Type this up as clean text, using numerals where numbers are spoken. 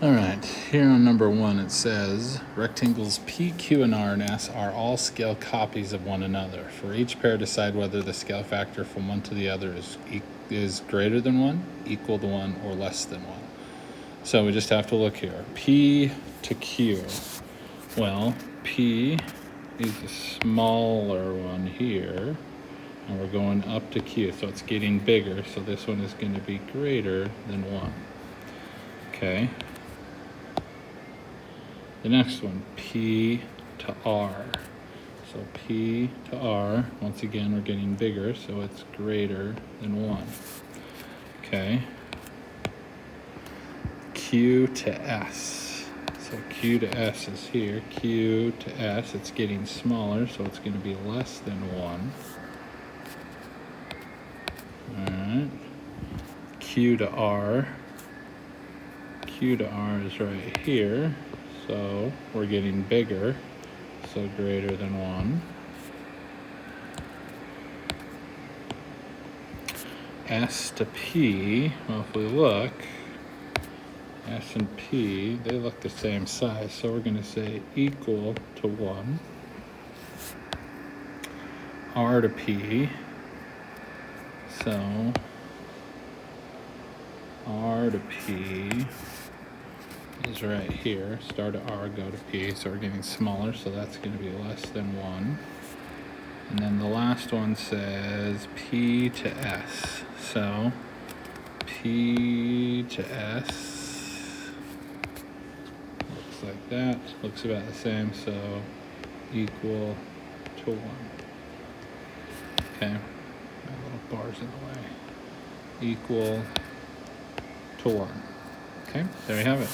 All right, here on number 1 it says rectangles P, Q, and R and S are all scale copies of one another. For each pair, decide whether the scale factor from one to the other is greater than 1, equal to 1, or less than 1. So we just have to look here. P to Q. Well, P is a smaller one here, and we're going up to Q, so it's getting bigger, so this one is going to be greater than 1. Okay. The next one, P to R. So P to R, once again, we're getting bigger, so it's greater than 1. Okay. Q to S. So Q to S is here. Q to S, it's getting smaller, so it's going to be less than 1. All right. Q to R. Q to R is right here. So we're getting bigger, so greater than 1. S to P, well, if we look, S and P, they look the same size, so we're going to say equal to 1. R to P, so R to P is right here. Start at R, go to P, so we're getting smaller, so that's going to be less than 1. And then the last one says P to S. So P to S looks like that. Looks about the same, so equal to 1. Okay, my little bar's in the way. Equal to 1. Okay, there you have it.